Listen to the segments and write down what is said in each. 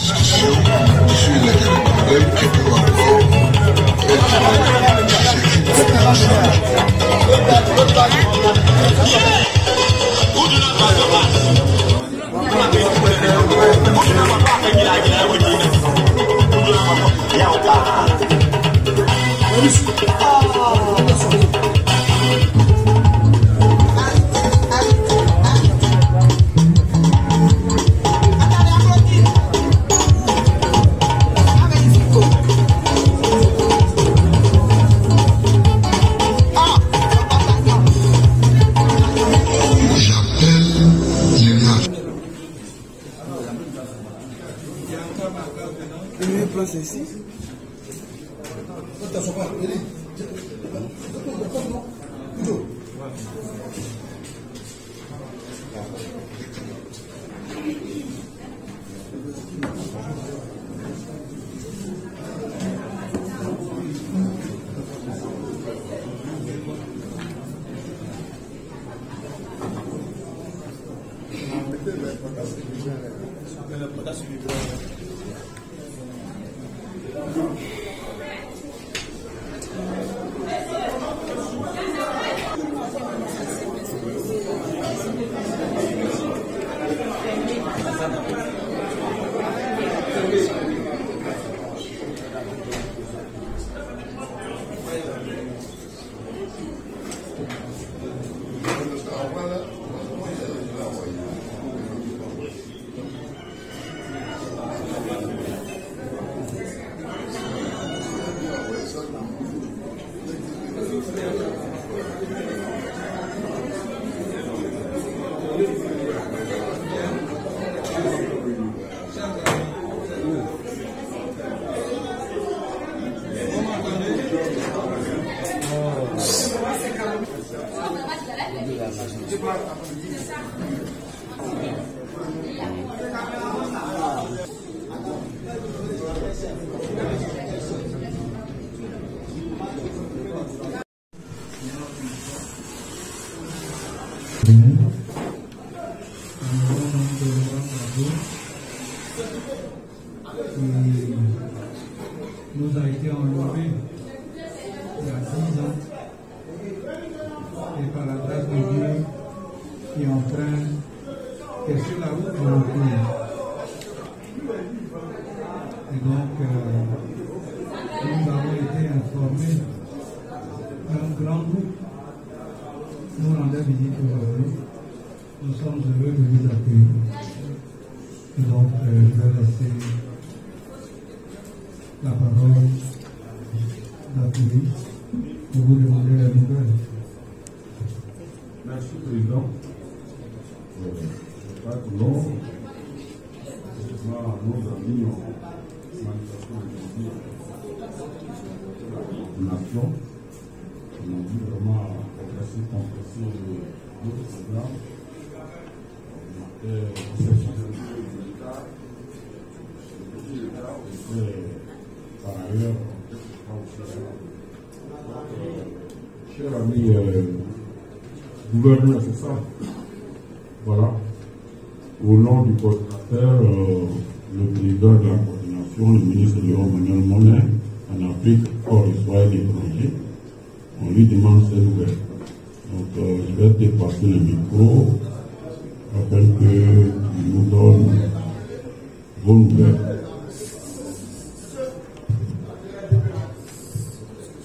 discussion sur les problèmes qui doivent avoir ici. Nous a été enlevé il y a 10 ans et par la grâce de Dieu qui est en train, qui est sur la route de retour. Et donc nous avons été informés d'un grand groupe nous rendait visite aujourd'hui. Nous sommes heureux de vous accueillir. Et donc je vais laisser la parole d'Atelier pour vous demander la nouvelle. Merci, Président. Non, nos amis ont manifesté aujourd'hui la nation. On a vu vraiment progresser, compresser notre programme. Par ailleurs, cher ami gouverneur, c'est ça. Voilà. Au nom du coordinateur, le président de la coordination, le ministre Léon Manuel Monnet, en Afrique, hors Israël et étranger, on lui demande ses nouvelles. Donc, je vais te passer le micro afin que tu nous donnes vos nouvelles.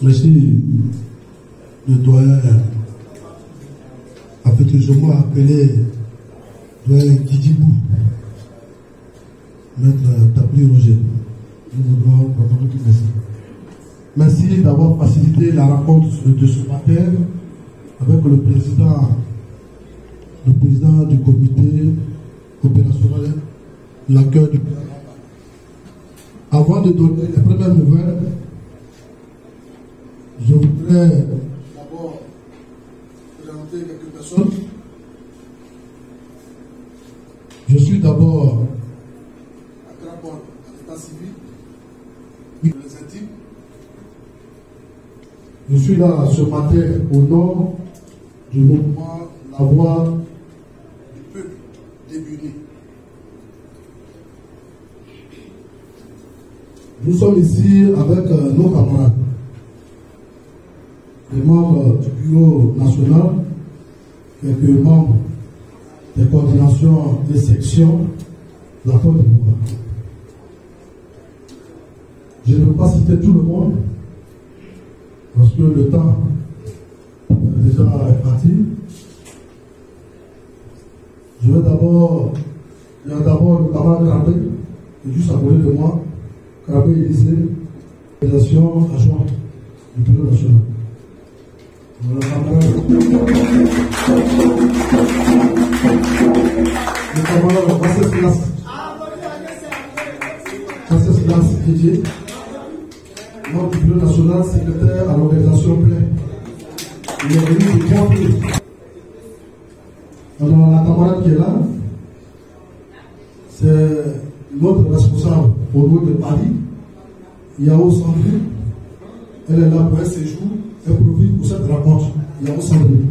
Merci, le doyen, affectueusement appelé doyen Didibou, maître Tapli Roger. Nous voudrons vraiment tout merci. Merci d'avoir facilité la rencontre de ce matin avec le président du comité opérationnel, l'accueil du président. Avant de donner les premières nouvelles, je voudrais d'abord présenter quelques personnes. Je suis d'abord à Crapon, à l'état civil, les intimes. Je suis là ce matin au nom du mouvement La Voix du peuple débuni. Nous sommes ici avec nos camarades, les membres du bureau national, quelques membres des coordinations des sections de la Côte d'Ivoire. Je ne peux pas citer tout le monde, parce que le temps est déjà parti. Je vais d'abord, il y a d'abord le camarade Krabé, qui est juste à côté de moi, Krabé Élysée, organisation adjointe du bureau national. Le camarade Vasseslas Didier, membre du bureau national, secrétaire à l'organisation pleine. Il est venu de 3 pays. Alors, la camarade qui est là, c'est notre responsable au niveau de Paris, Yao Sandri. Elle est là pour un séjour, elle profite pour cette rencontre. Yao Sandri.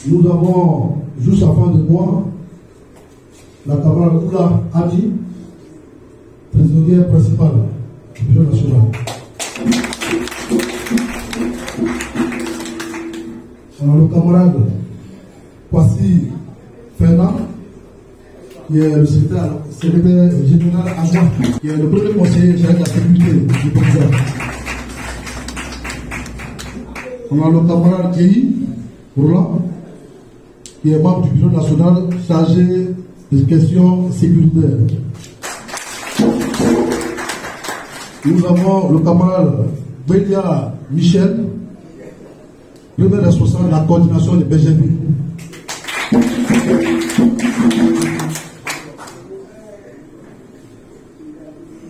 Nous avons, juste à fin de mois, la camarade Oula Adi, trésorière principale du bureau national. Alors, le camarade Kwasi Fernand, qui est le secrétaire général adjoint, qui est le premier conseiller général de la sécurité du président. On a le camarade Kéhi Roland, qui est membre du bureau national chargé des questions sécuritaires. Nous avons le camarade Bélia Michel, premier responsable de la coordination des BGV.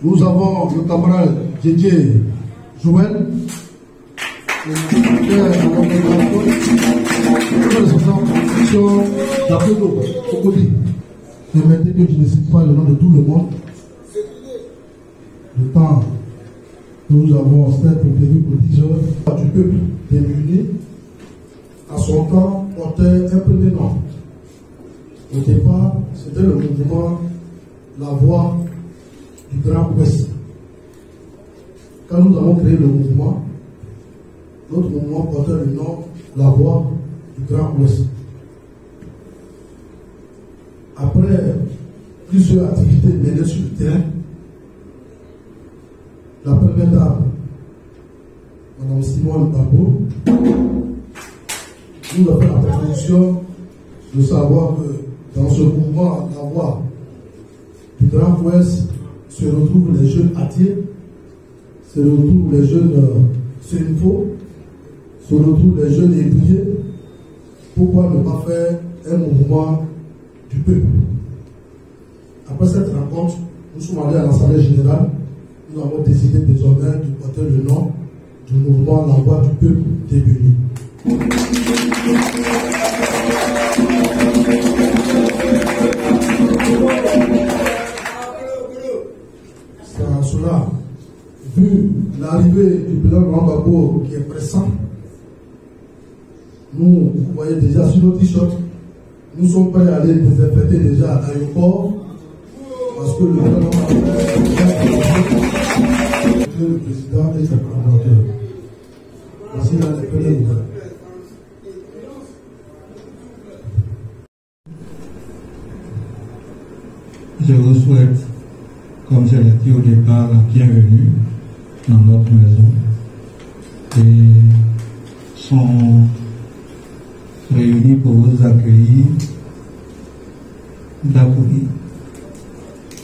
Nous avons le camarade Didier Joël, Permettez que je ne cite pas le nom de tout le monde. Le temps que nous avons, c'était prévu pour 10 heures. Du peuple démuni, à son temps, portait un premier nom. Au départ, c'était le mouvement La Voix du Grand Ouest. Quand nous avons créé le mouvement, notre mouvement portait le nom La Voix du Grand Ouest. Après plusieurs activités menées sur le terrain, la première dame, Mme Simone Babo, nous a fait la proposition de savoir que dans ce mouvement, La Voix du Grand Ouest, se retrouvent les jeunes Atier, se retrouvent les jeunes Sénifo, se retrouvent les jeunes Ébriers. Pourquoi ne pas faire un mouvement du peuple? Après cette rencontre, nous sommes allés à l'Assemblée générale. Nous avons décidé désormais de porter le nom du mouvement La Voix du peuple débuni. Cela, vu l'arrivée du président Rambabo qui est pressant, nous, vous voyez déjà sur nos t-shirts, nous sommes prêts à aller désinfecter déjà à l'aéroport parce que le président et ses collaborateurs. Voici là les premières nouvelles. Je vous souhaite, comme je l'ai dit au départ, la bienvenue dans notre maison. Et sont réunis pour vous accueillir Dapouri,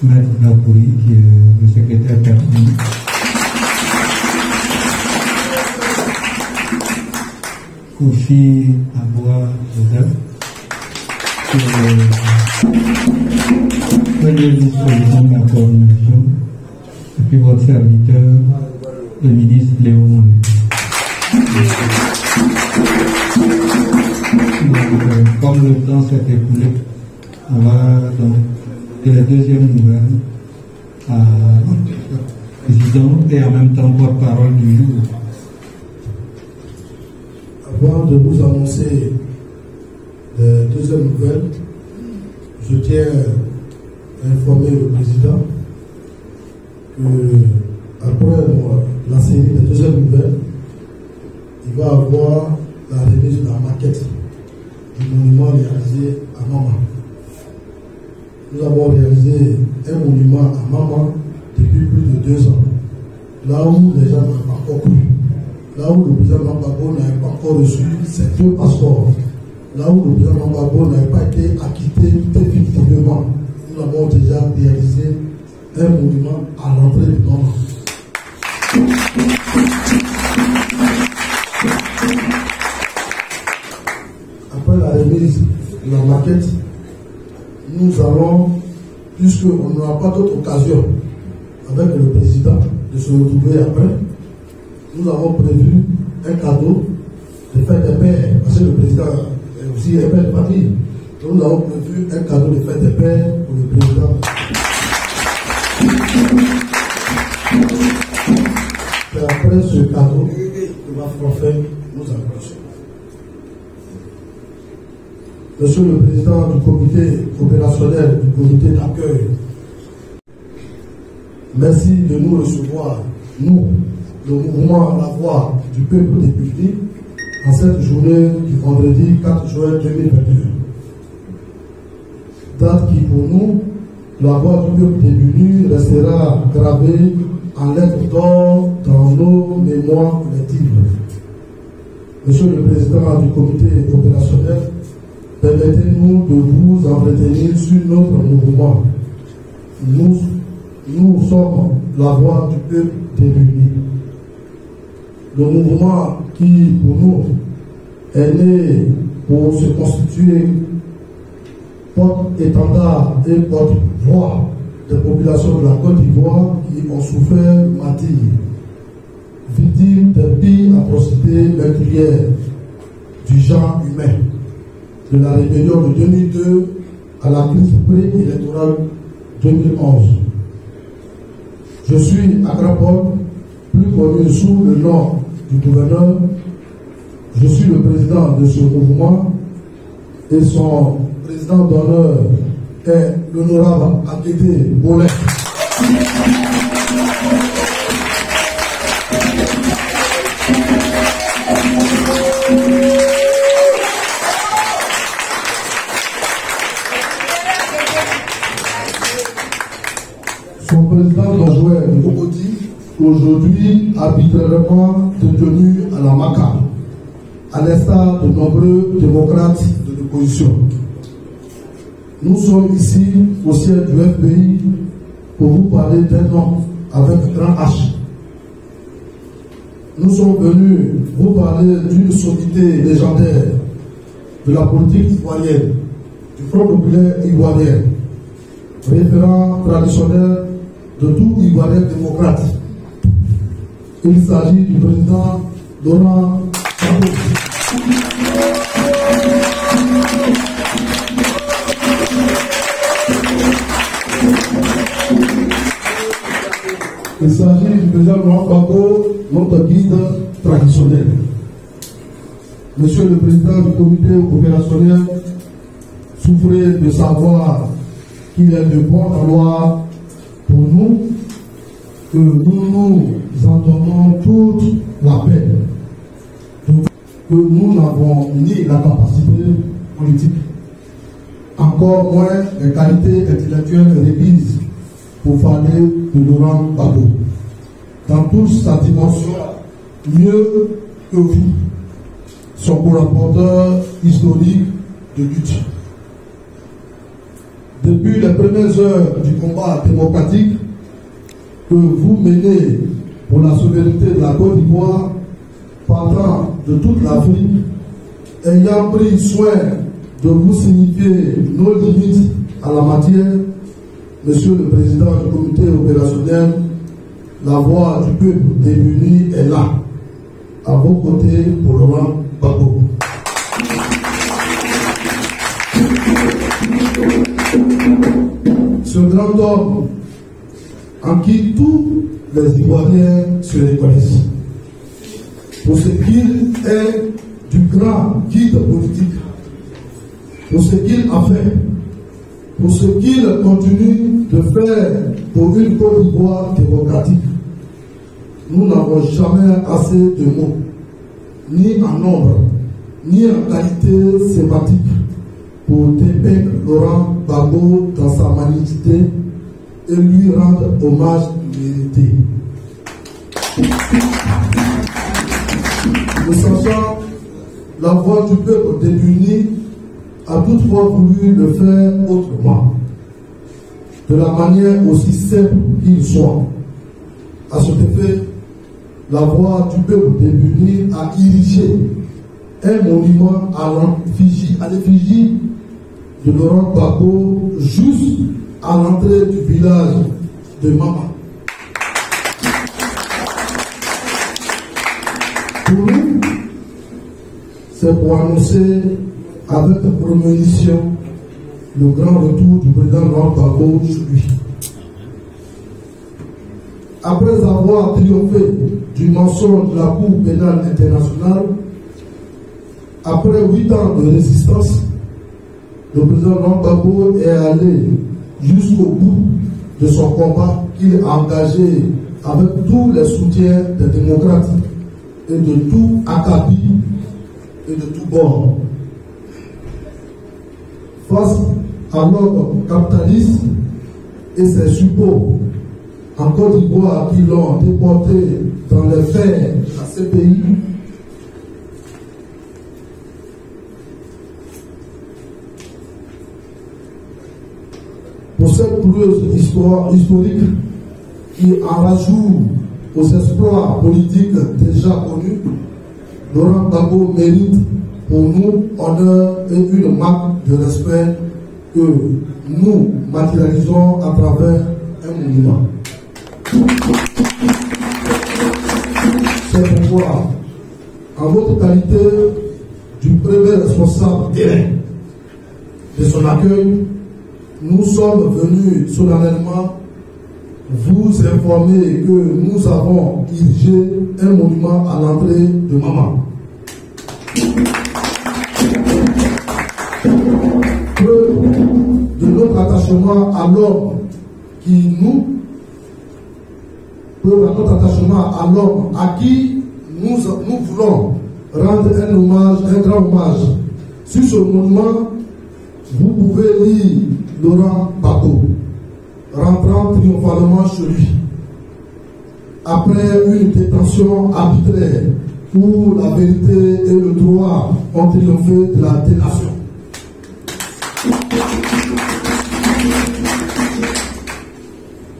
Maître Dapouri, qui est le secrétaire permanent. Kofi Aboua Joseph, qui est premier vice-président de la coordination, et puis votre serviteur, le ministre Léo Monet. Comme le temps s'est écoulé, on va donc de la deuxième nouvelle à notre président et en même temps porte-parole du jour. Avant de vous annoncer les deuxièmes nouvelles, je tiens informer le président que après la série des deuxièmes nouvelles, il va avoir la remise de la maquette du monument réalisé à Mama. Nous avons réalisé un monument à Mama depuis plus de 2 ans, là où les gens n'ont pas encore cru, là où le président Mambabo n'avait pas encore reçu ses 2 passeports, là où le président Mambabo n'avait pas été acquitté définitivement. Nous avons déjà réalisé un monument à l'entrée de Mama. Après la remise de la maquette, nous allons, puisqu'on n'aura pas d'autre occasion avec le président de se retrouver après, nous avons prévu un cadeau de fête des pères, parce que le président est aussi un père de famille. Donc nous avons prévu un cadeau de fête des pères pour le président. Et après ce cadeau, il va forfait nous approcher. Monsieur le président du comité opérationnel du comité d'accueil, merci de nous recevoir, nous, le mouvement La Voix du peuple des Pupilles, en cette journée du vendredi 4 juin 2021. Date qui pour nous, la voix du peuple débuni restera gravée en lettres d'or dans nos mémoires collectives. Monsieur le président du comité opérationnel, permettez-nous de vous entretenir sur notre mouvement. Nous sommes la voix du peuple débuni. Le mouvement qui, pour nous, est né pour se constituer porte-étendard et porte-voix des populations de la Côte d'Ivoire qui ont souffert martyrs, victimes des pires atrocités meurtrières du genre humain, de la rébellion de 2002 à la crise pré-électorale 2011. Je suis Agrapol, plus connu sous le nom du gouverneur. Je suis le président de ce mouvement et son président d'honneur est l'honorable Akété Bolin. Son président d'Ojouer Mbokoti, aujourd'hui arbitrairement détenu à la Maca, à l'instar de nombreux démocrates de l'opposition. Nous sommes ici au siège du FPI pour vous parler d'un homme avec un grand H. Nous sommes venus vous parler d'une sommité légendaire de la politique ivoirienne, du Front populaire ivoirien, référent traditionnel de tout Ivoirien démocrate. Il s'agit du président Laurent Gbagbo. Il s'agit du président Laurent Gbagbo, notre guide traditionnel. Monsieur le président du comité opérationnel, souffrez de savoir qu'il est de bon aloi pour nous que nous entendons toute la peine, que nous n'avons ni la capacité politique, encore moins les qualités intellectuelles requises pour parler de Laurent Gbagbo, dans toute sa dimension, mieux que vous, son collaborateur historique de lutte. Depuis les premières heures du combat démocratique que vous menez pour la souveraineté de la Côte d'Ivoire, partant de toute l'Afrique, ayant pris soin de vous signifier nos limites à la matière, Monsieur le Président du comité opérationnel, la voix du peuple débuni est là, à vos côtés pour Laurent Gbagbo. Ce grand homme en qui tous les Ivoiriens se reconnaissent, pour ce qu'il est du grand guide politique, pour ce qu'il a fait pour ce qu'il continue de faire pour une Côte d'Ivoire démocratique. Nous n'avons jamais assez de mots, ni en nombre, ni en qualité sématique, pour dépeindre Laurent Gbagbo dans sa magnitude et lui rendre hommage mérité. Le sachant, la voix du peuple démuni a toutefois voulu le faire autrement, de la manière aussi simple qu'il soit. À cet effet, la voix du peuple démuni a érigé un monument à l'effigie de Laurent Gbagbo juste à l'entrée du village de Mama. Pour nous, c'est pour annoncer avec prémonition le grand retour du président Laurent Gbagbo chez lui. Après avoir triomphé du mensonge de la Cour pénale internationale, après 8 ans de résistance, le président Laurent Gbagbo est allé jusqu'au bout de son combat qu'il a engagé avec tous les soutiens des démocrates et de tout acabit et de tout bord. Face à l'ordre capitaliste et ses suppôts en Côte d'Ivoire qui l'ont déporté dans les fers à ces pays, pour cette curieuse histoire historique qui en rajoute aux exploits politiques déjà connus, Laurent Gbagbo mérite pour nous honneur et une marque de respect que nous matérialisons à travers un monument. C'est pourquoi, en votre qualité du premier responsable direct de son accueil, nous sommes venus solennellement vous informer que nous avons érigé un monument à l'entrée de Mama. Preuve de notre attachement à l'homme qui nous, preuve de notre attachement à l'homme à qui nous voulons rendre un hommage, un grand hommage. Sur ce monument, vous pouvez lire Laurent Gbagbo rentrant triomphalement chez lui après une détention arbitraire où la vérité et le droit ont triomphé de la délation.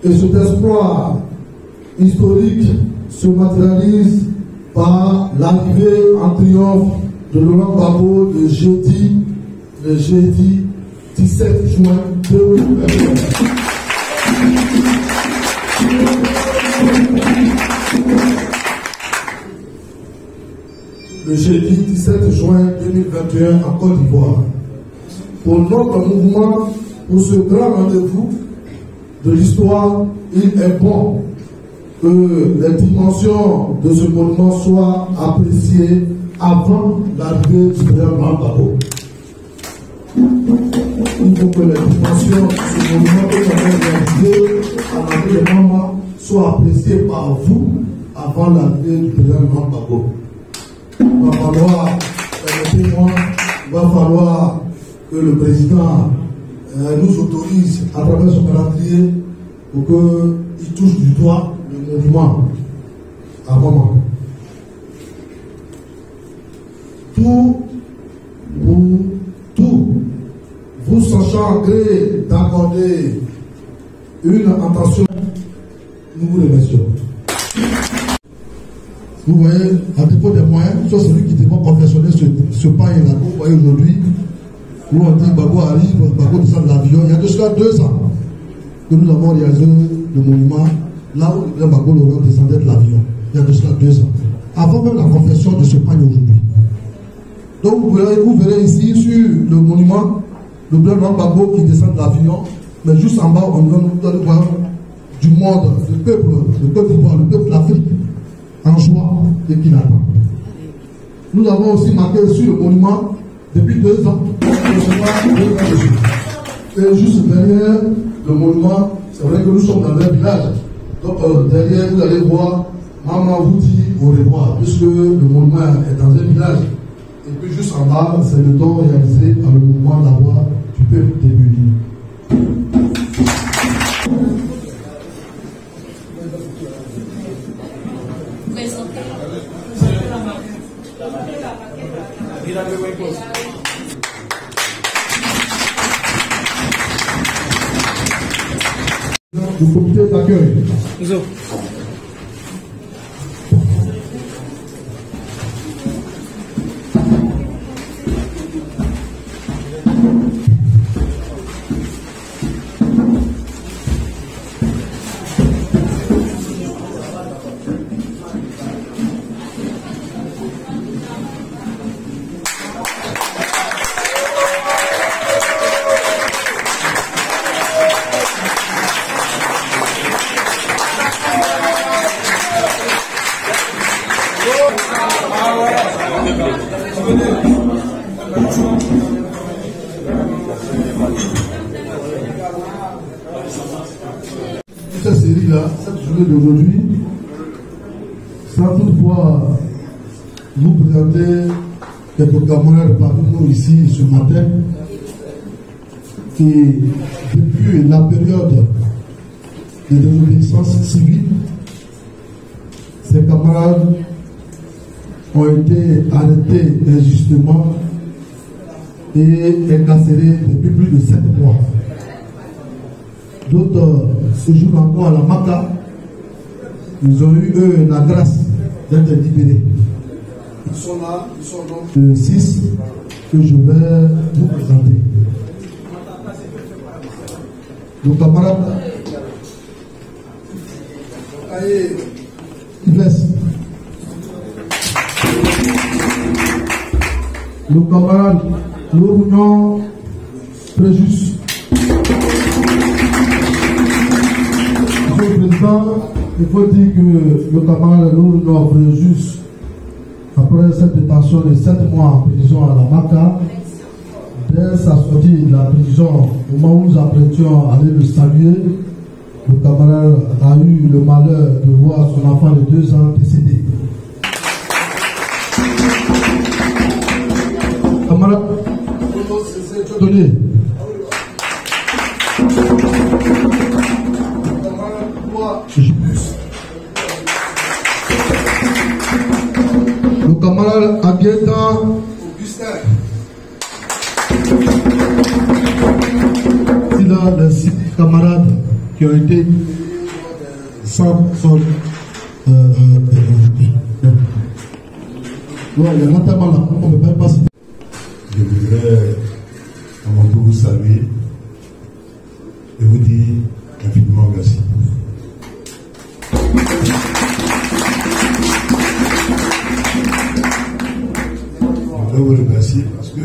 Et cet espoir historique se matérialise par l'arrivée en triomphe de Laurent Gbagbo le jeudi 17 juin 2021. Le jeudi 17 juin 2021 en Côte d'Ivoire. Pour notre mouvement, pour ce grand rendez-vous de l'histoire, il est bon que les dimensions de ce monument soient appréciées avant l'arrivée du président Laurent Gbagbo. Il faut que les dimensions de ce monument que nous avons réalisé à l'arrivée de Mama soient appréciées par vous avant l'arrivée du président Laurent Gbagbo. Il va falloir, il va falloir que le président nous autorise à travers son calendrier pour qu'il touche du doigt le monument à Mama. Vous sachant gré d'accorder une attention, nous vous remercions. Vous voyez, à défaut des moyens, soit celui qui était pas confectionné ce pain-là, vous voyez aujourd'hui, où on dit Gbagbo arrive, Gbagbo descend de l'avion. Il y a de cela 2 ans que nous avons réalisé le monument là où le Gbagbo Laurent descendait de l'avion. Il y a de cela 2 ans. Avant même la confession de ce pain aujourd'hui. Donc vous verrez ici sur le monument le blanc Laurent Gbagbo qui descend de l'avion, mais juste en bas on doit voir du monde, le peuple d'Ivoire, le peuple d'Afrique en joie et qui l'attend. Nous avons aussi marqué sur le monument depuis 2 ans. Et juste derrière le monument, c'est vrai que nous sommes dans un village. Donc derrière, vous allez voir, maman vous dit au revoir, puisque le monument est dans un village. Et puis juste en bas, c'est le don réalisé par le mouvement d'avoir du peuple débuni. Le comité d'accueil. Cette série-là, cette journée d'aujourd'hui, sans toutefois vous présenter quelques camarades parmi nous ici ce matin, et depuis la période de désobéissance civile, ces camarades ont été arrêtés injustement et incarcérés depuis plus de 7 mois. D'autres séjournent encore à la Maka. Ils ont eu, eux, la grâce d'être libérés. Ils sont là, ils sont donc 6 que je vais vous présenter. Le camarade Yves. Le camarade Laurent Préjus. Monsieur le Président, il faut dire que le camarade Laurent Préjus, après cette détention de 7 mois en prison à la Maka, dès sa sortie de la prison, au moment où nous apprêtions à aller le saluer, le camarade a eu le malheur de voir son enfant de 2 ans décédé. Camarade, donné. Le camarade Agueta Augustin. Il a les 6 camarades qui ont été sans il y en a tellement là, on ne peut même pas citer. Je voudrais à mon tour vous saluer et vous dire infiniment merci. Je voudrais vous remercier parce que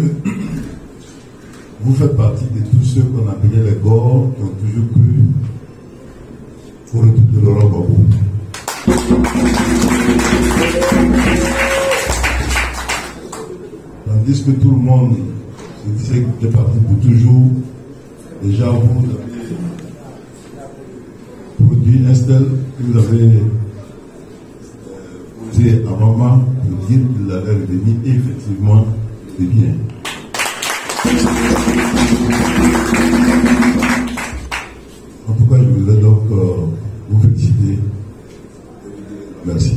vous faites partie de tous ceux qu'on appelait les Gors qui ont toujours cru au retour de Laurent Gbagbo. Tandis que tout le monde se disait que vous êtes parti pour toujours, déjà vous avez produit un stèle que vous avez posé à maman pour dire qu'il allait revenir et effectivement c'est bien. En tout cas, je voudrais donc vous féliciter. Merci.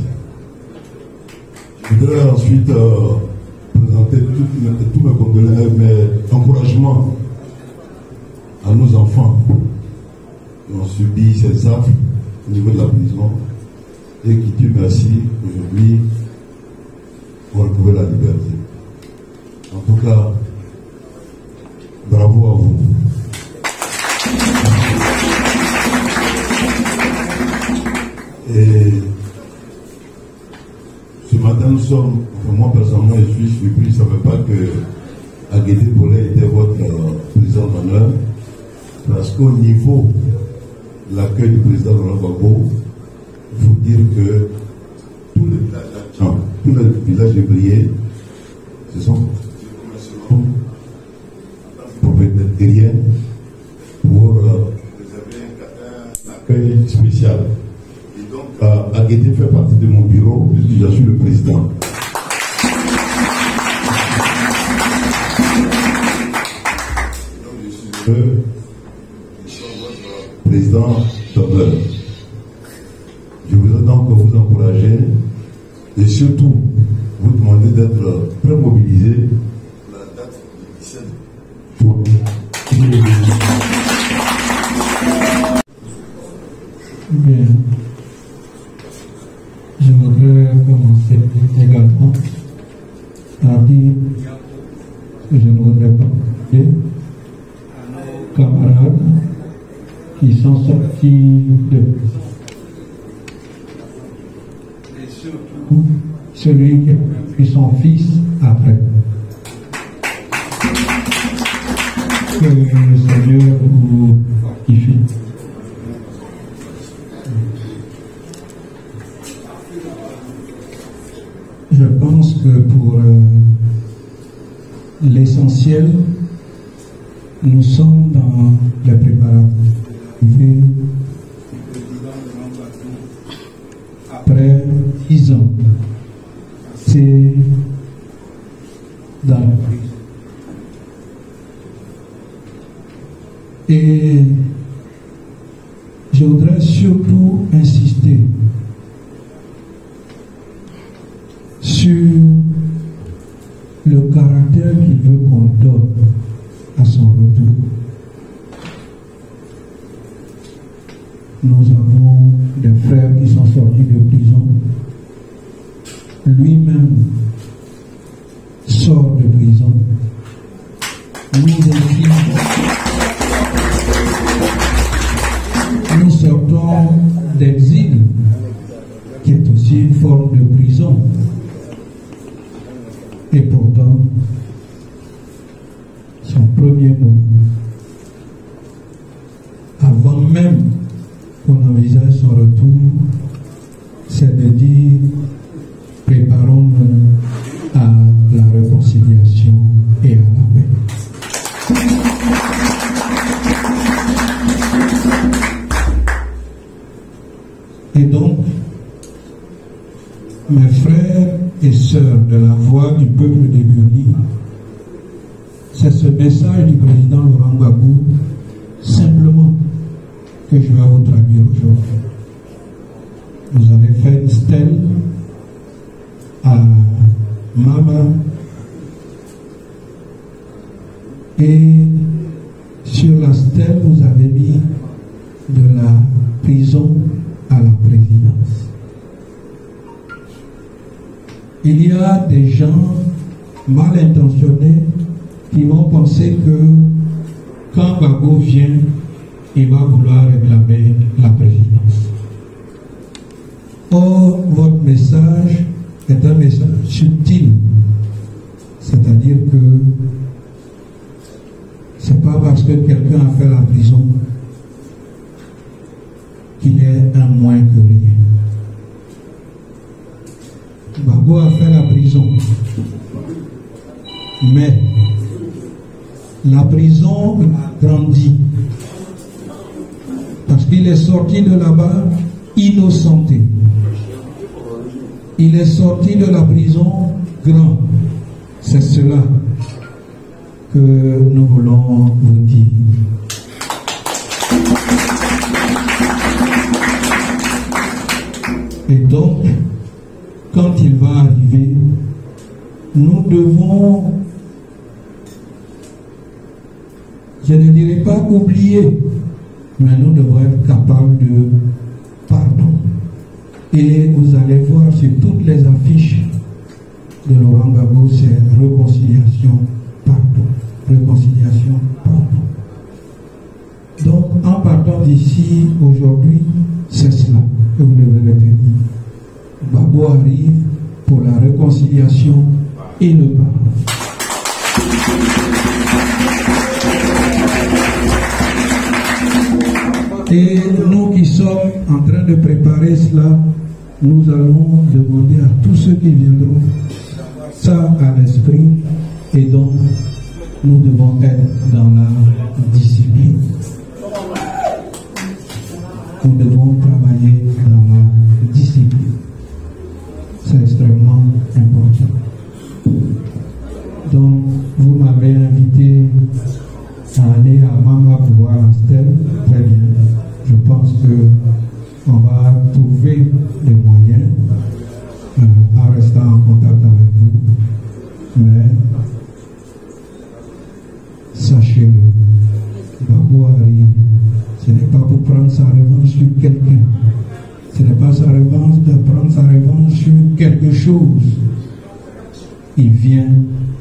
Je voudrais ensuite présenter tous mes condoléances, mes encouragements à nos enfants qui ont subi ces actes au niveau de la prison et qui, Dieu merci, aujourd'hui vont retrouver la liberté. En tout cas, bravo à vous. Et ce matin, nous sommes, enfin, moi personnellement, je suis surpris, je ne savais pas que Aguédé Bollet était votre président d'honneur, parce qu'au niveau de l'accueil du président Laurent Gbagbo, il faut dire que tous les villages de Brié, ce sont propriétaires terriens gaieté fait partie de mon bureau, puisque je suis le président. Président d'honneur. Je voudrais donc vous encourager et surtout vous demander d'être très mobilisé pour la date du 17 pour Bien. Je voudrais commencer également à dire que je ne voudrais pas oublier camarades qui sont sortis de prison. Et surtout celui qui a pris son fils après. Que le Seigneur vous fortifie. Je pense que pour l'essentiel, nous sommes dans les préparatifs. Après 10 ans, c'est dans la prison. Et je voudrais surtout insister sur le caractère qu'il veut qu'on donne à son retour. Nous avons des frères qui sont sortis de prison. Lui-même sort de prison. Nous aussi, nous sortons d'exil, qui est aussi une forme de prison. Et pourtant, son premier mot, avant même qu'on envisage son retour, c'est de dire préparons-nous à la réconciliation et à la paix. Et donc, mes frères et sœurs de la voix du peuple de Gurni, c'est ce message du président Laurent Gbagbo simplement que je vais vous traduire aujourd'hui. Vous avez fait une stèle à Mama et sur la stèle vous avez mis de la prison à la présidence. Il y a des gens mal intentionnés qui vont penser que quand Gbagbo vient, il va vouloir réclamer la présidence. Or, votre message est un message subtil. C'est-à-dire que c'est pas parce que quelqu'un a fait la prison qu'il est un moins que rien. Gbagbo a fait la prison. Mais la prison a grandi. Parce qu'il est sorti de là-bas innocenté. Il est sorti de la prison grand. C'est cela que nous voulons vous dire. Et donc, quand il va arriver, nous devons, je ne dirais pas oublier, mais nous devons être capables de pardon. Et vous allez voir sur toutes les affiches de Laurent Gbagbo, c'est réconciliation, pardon, réconciliation, pardon. Donc, en partant d'ici aujourd'hui, c'est cela que vous devez retenir. Gbagbo arrive pour la réconciliation et le pardon. Et nous qui sommes en train de préparer cela, nous allons demander à tous ceux qui viendront ça à l'esprit, et donc nous devons être dans la discipline. Nous devons travailler dans la discipline. vous m'avez invité à aller à Mama pour voir la stèle. Très bien. Je pense qu'on va trouver des moyens en restant en contact avec vous. Mais sachez-le, Babou arrive. Ce n'est pas pour prendre sa revanche sur quelqu'un. Ce n'est pas sa revanche de prendre sa revanche sur quelque chose. Il vient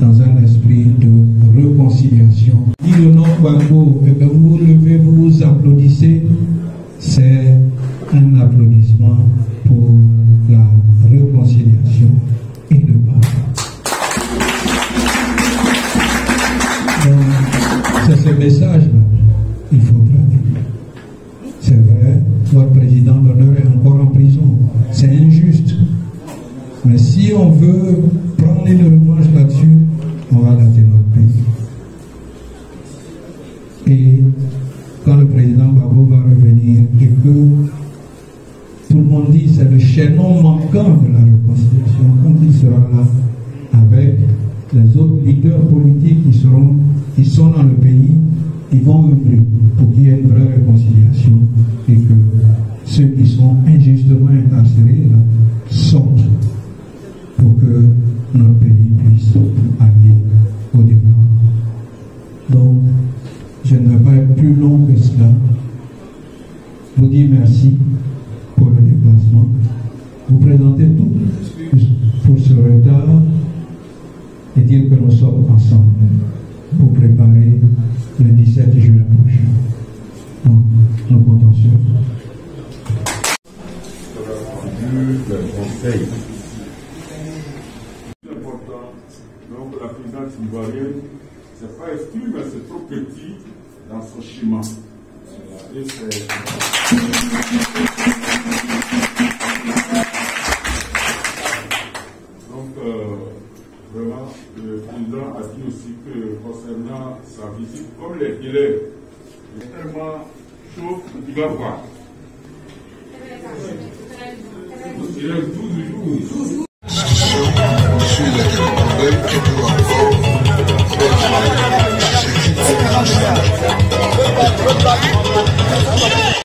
dans un esprit de réconciliation. Dit le nom Gbagbo, et que vous vous levez, vous vous applaudissez, c'est un applaudissement pour la réconciliation et le pardon. Donc, c'est ce message-là qu'il faut traduire. C'est vrai, votre président d'honneur est encore en prison. C'est injuste. Mais si on veut prendre une revanche là-dessus, on va gâter notre pays. Et quand le président Gbagbo va revenir et que tout le monde dit c'est le chaînon manquant de la réconciliation, quand il sera là avec les autres leaders politiques qui sont dans le pays, ils vont œuvrer pour qu'il y ait une vraie réconciliation et que ceux qui sont injustement incarcérés là, sortent pour que notre pays puisse aller au développement. Donc, je ne vais pas être plus long que cela. Vous dire merci pour le déplacement. Vous présenter tout pour ce retard et dire que nous sommes ensemble pour préparer le 17 juin prochain. Donc, nous comptons sur vous. Donc la présidente ivoirienne, c'est pas exclu, mais c'est trop petit dans son schéma. Et c'est... Donc, vraiment, le président a dit aussi que concernant sa visite, comme les délais, il est tellement chaud qu'il va voir. Il reste 12 jours.